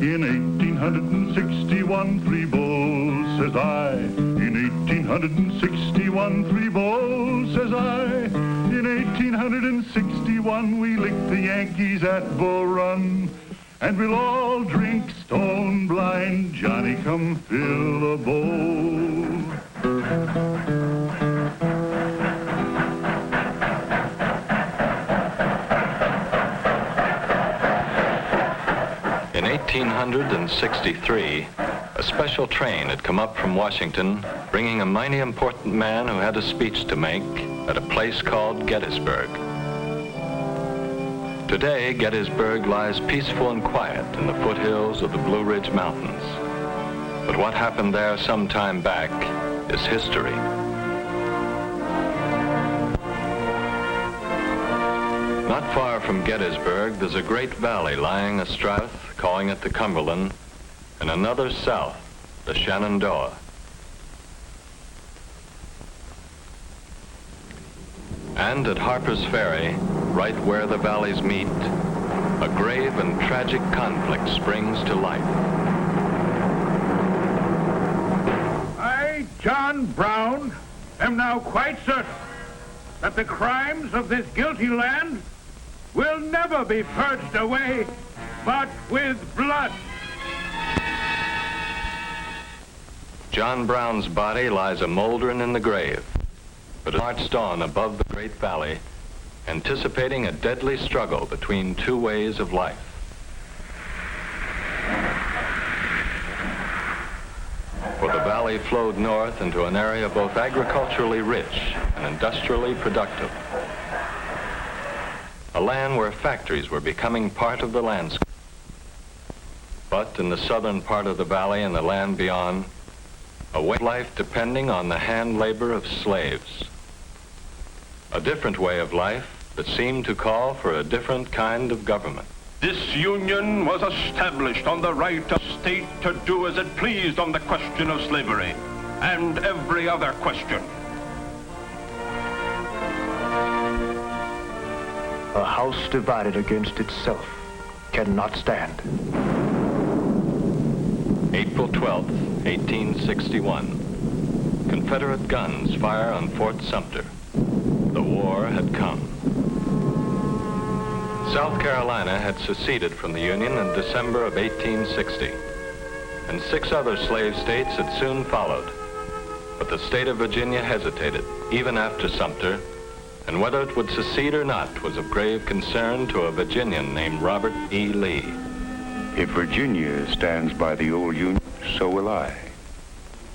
In 1861, 3 bulls, says I. In 1861, 3 bulls, says I. In 1861, we licked the Yankees at Bull Run. And we'll all drink stone blind. Johnny, come fill a bowl. In 1863, a special train had come up from Washington, bringing a mighty important man who had a speech to make at a place called Gettysburg. Today, Gettysburg lies peaceful and quiet in the foothills of the Blue Ridge Mountains. But what happened there some time back is history. Not far from Gettysburg, there's a great valley lying astride, calling it the Cumberland, and another south, the Shenandoah. And at Harper's Ferry, right where the valleys meet, a grave and tragic conflict springs to life. I, John Brown, am now quite certain that the crimes of this guilty land will never be purged away but with blood. John Brown's body lies a moldering in the grave, but it marched on above the great valley, anticipating a deadly struggle between two ways of life. For the valley flowed north into an area both agriculturally rich and industrially productive. A land where factories were becoming part of the landscape. But in the southern part of the valley and the land beyond, a way of life depending on the hand labor of slaves. A different way of life that seemed to call for a different kind of government. This union was established on the right of state to do as it pleased on the question of slavery and every other question. A house divided against itself cannot stand. April 12th, 1861. Confederate guns fire on Fort Sumter. The war had come. South Carolina had seceded from the Union in December of 1860, and 6 other slave states had soon followed. But the state of Virginia hesitated, even after Sumter, and whether it would secede or not was of grave concern to a Virginian named Robert E. Lee. If Virginia stands by the old Union, so will I.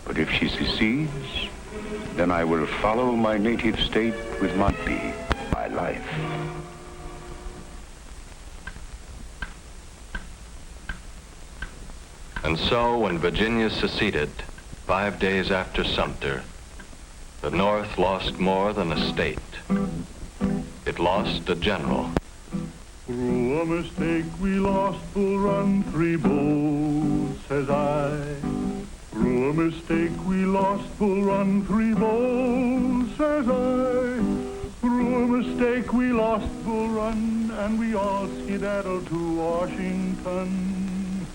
But if she secedes, then I will follow my native state with my life. And so when Virginia seceded, 5 days after Sumter, the North lost more than a state. It lost a general. Through a mistake we lost Bull Run, 3 bulls, says I. Through a mistake we lost Bull Run, 3 bulls, says I. Through a mistake we lost Bull Run, and we all skedaddled to Washington.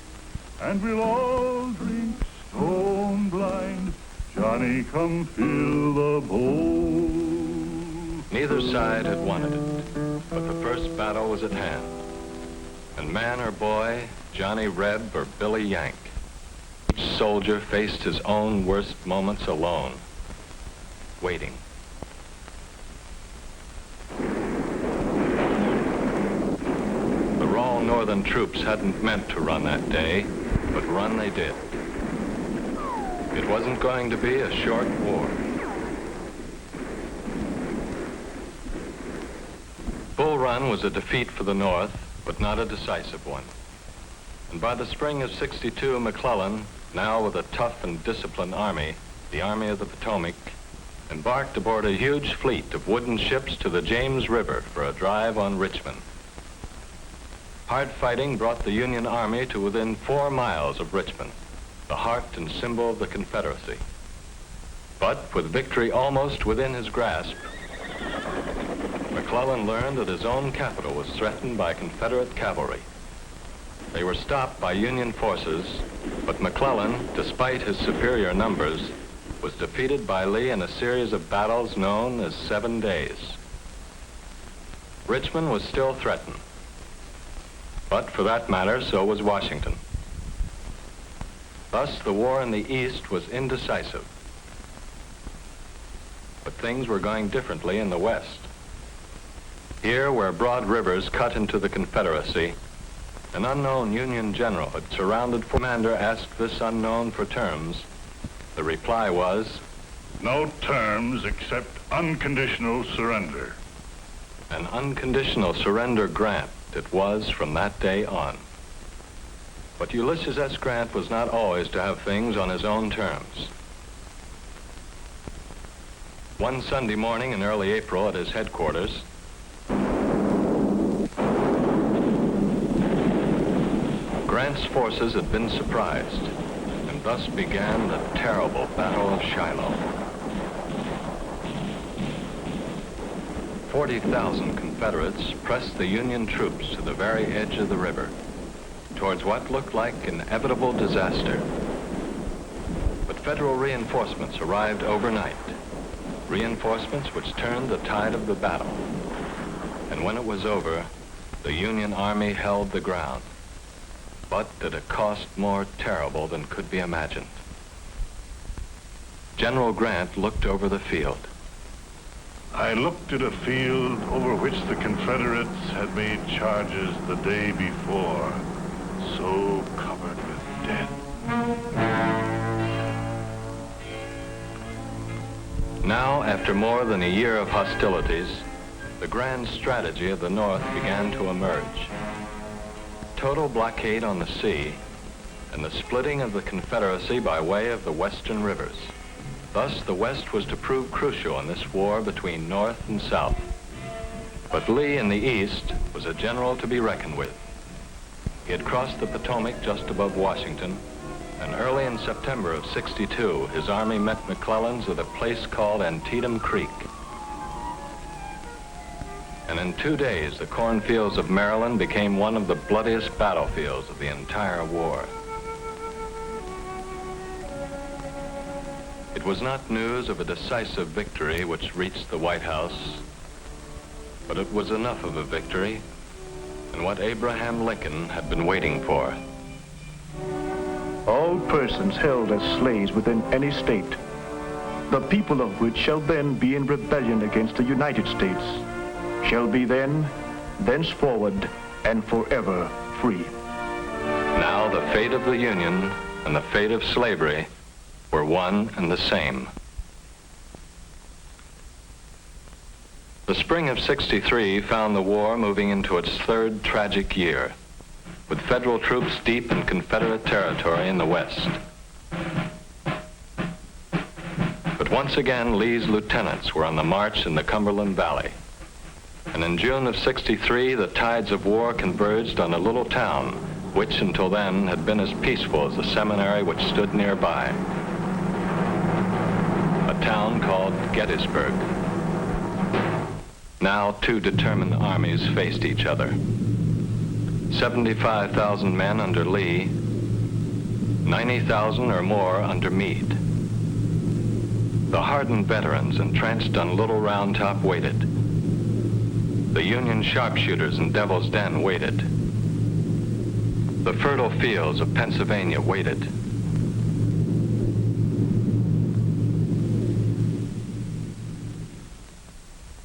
And we'll all drink stone blind. Johnny, come fill the bowl. Neither side had wanted it, but the first battle was at hand. And man or boy, Johnny Reb or Billy Yank, each soldier faced his own worst moments alone, waiting. The raw northern troops hadn't meant to run that day, but run they did. It wasn't going to be a short war. Bull Run was a defeat for the North, but not a decisive one. And by the spring of '62, McClellan, now with a tough and disciplined army, the Army of the Potomac, embarked aboard a huge fleet of wooden ships to the James River for a drive on Richmond. Hard fighting brought the Union Army to within 4 miles of Richmond, the heart and symbol of the Confederacy. But with victory almost within his grasp, McClellan learned that his own capital was threatened by Confederate cavalry. They were stopped by Union forces, but McClellan, despite his superior numbers, was defeated by Lee in a series of battles known as 7 days. Richmond was still threatened, but for that matter, so was Washington. Thus, the war in the East was indecisive. But things were going differently in the West. Here, where broad rivers cut into the Confederacy, an unknown Union general had surrounded. Commander asked this unknown for terms. The reply was, "No terms except unconditional surrender." an unconditional surrender grant it was from that day on. But Ulysses S. Grant was not always to have things on his own terms. One Sunday morning in early April at his headquarters, Grant's forces had been surprised, and thus began the terrible Battle of Shiloh. 40,000 Confederates pressed the Union troops to the very edge of the river, towards what looked like inevitable disaster. But Federal reinforcements arrived overnight, reinforcements which turned the tide of the battle. And when it was over, the Union Army held the ground, but at a cost more terrible than could be imagined. General Grant looked over the field. I looked at a field over which the Confederates had made charges the day before, so covered with dead. Now, after more than a year of hostilities, the grand strategy of the North began to emerge. Total blockade on the sea and the splitting of the Confederacy by way of the western rivers. Thus, the West was to prove crucial in this war between North and South. But Lee in the East was a general to be reckoned with. He had crossed the Potomac just above Washington, and early in September of '62, his army met McClellan's at a place called Antietam Creek. And in 2 days, the cornfields of Maryland became one of the bloodiest battlefields of the entire war. It was not news of a decisive victory which reached the White House, but it was enough of a victory and what Abraham Lincoln had been waiting for. All persons held as slaves within any state, the people of which shall then be in rebellion against the United States, shall be then, thenceforward, and forever free. Now the fate of the Union and the fate of slavery were one and the same. The spring of '63 found the war moving into its third tragic year, with Federal troops deep in Confederate territory in the West. But once again, Lee's lieutenants were on the march in the Cumberland Valley. And in June of '63, the tides of war converged on a little town, which until then had been as peaceful as the seminary which stood nearby. A town called Gettysburg. Now 2 determined armies faced each other. 75,000 men under Lee, 90,000 or more under Meade. The hardened veterans entrenched on Little Round Top waited. The Union sharpshooters in Devil's Den waited. The fertile fields of Pennsylvania waited.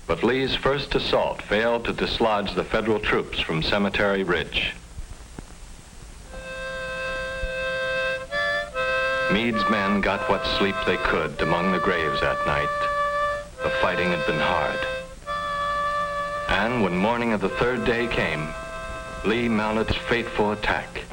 But Lee's first assault failed to dislodge the Federal troops from Cemetery Ridge. Meade's men got what sleep they could among the graves that night. The fighting had been hard. And when morning of the 3rd day came, Lee mounted his fateful attack.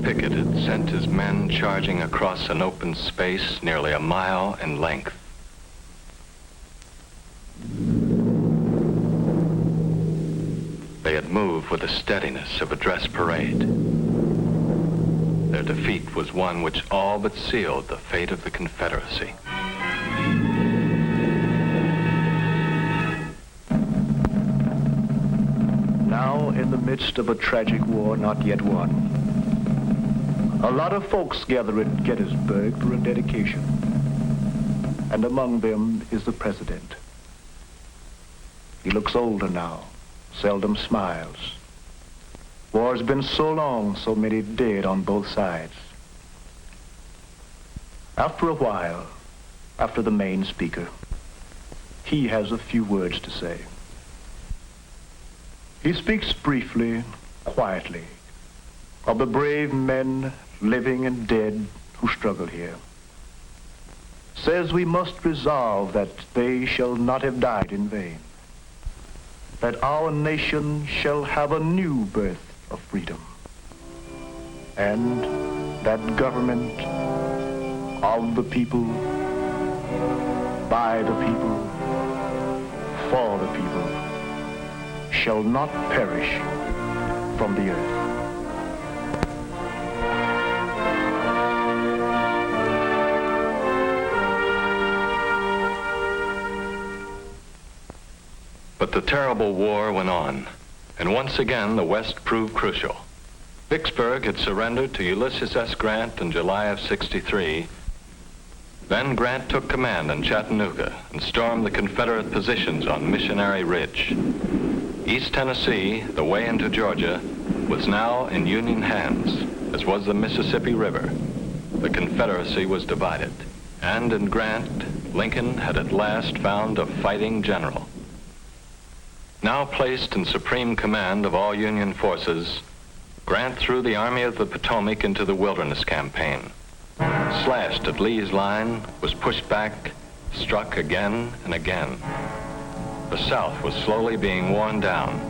Pickett had sent his men charging across an open space nearly a mile in length. They had moved with the steadiness of a dress parade. Their defeat was one which all but sealed the fate of the Confederacy. Now, in the midst of a tragic war not yet won, a lot of folks gather at Gettysburg for a dedication. And among them is the president. He looks older now, seldom smiles. War's been so long, so many dead on both sides. After a while, after the main speaker, he has a few words to say. He speaks briefly, quietly, of the brave men, living and dead, who struggle here. Says we must resolve that they shall not have died in vain, that our nation shall have a new birth of freedom, and that government of the people, by the people, for the people, shall not perish from the earth. But the terrible war went on, and once again the West proved crucial. Vicksburg had surrendered to Ulysses S. Grant in July of '63. Then Grant took command in Chattanooga and stormed the Confederate positions on Missionary Ridge. East Tennessee, the way into Georgia, was now in Union hands, as was the Mississippi River. The Confederacy was divided, and in Grant, Lincoln had at last found a fighting general. Now placed in supreme command of all Union forces, Grant threw the Army of the Potomac into the Wilderness Campaign. Slashed at Lee's line, was pushed back, struck again and again. The South was slowly being worn down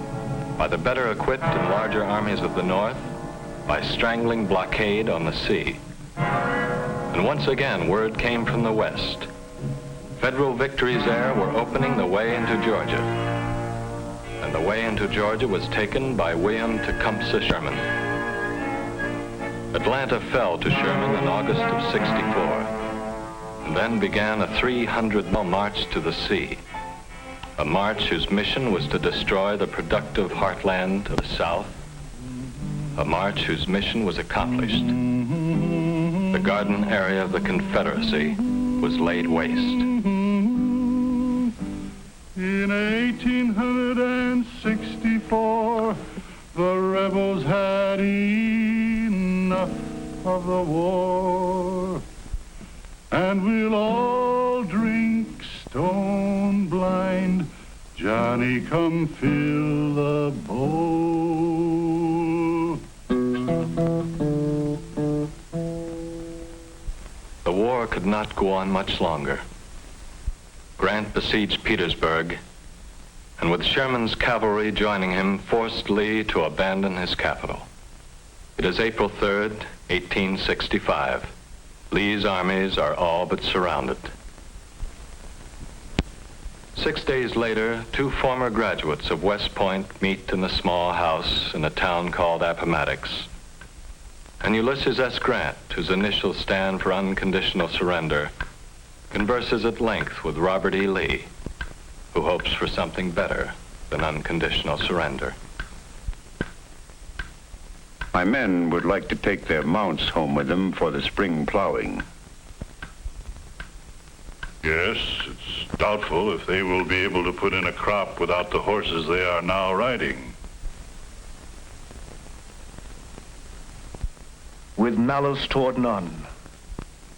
by the better equipped and larger armies of the North, by strangling blockade on the sea. And once again, word came from the West. Federal victories there were opening the way into Georgia. And the way into Georgia was taken by William Tecumseh Sherman. Atlanta fell to Sherman in August of '64, and then began a 300-mile march to the sea, a march whose mission was to destroy the productive heartland of the South, a march whose mission was accomplished. The garden area of the Confederacy was laid waste. In 1864, the rebels had enough of the war, and we'll all drink stone blind. Johnny, come fill the bowl. The war could not go on much longer. Grant besieged Petersburg, and with Sherman's cavalry joining him, forced Lee to abandon his capital. It is April 3rd, 1865. Lee's armies are all but surrounded. 6 days later, two former graduates of West Point meet in a small house in a town called Appomattox. And Ulysses S. Grant, whose initials stand for unconditional surrender, converses at length with Robert E. Lee, who hopes for something better than unconditional surrender. My men would like to take their mounts home with them for the spring plowing. Yes, it's doubtful if they will be able to put in a crop without the horses they are now riding. With malice toward none,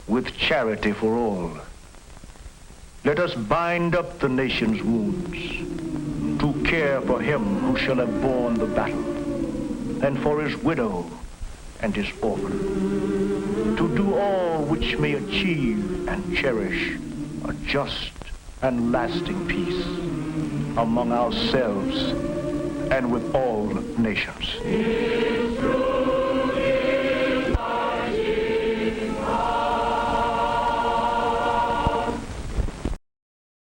with charity for all, let us bind up the nation's wounds, to care for him who shall have borne the battle, and for his widow and his orphan, to do all which may achieve and cherish a just and lasting peace among ourselves and with all nations.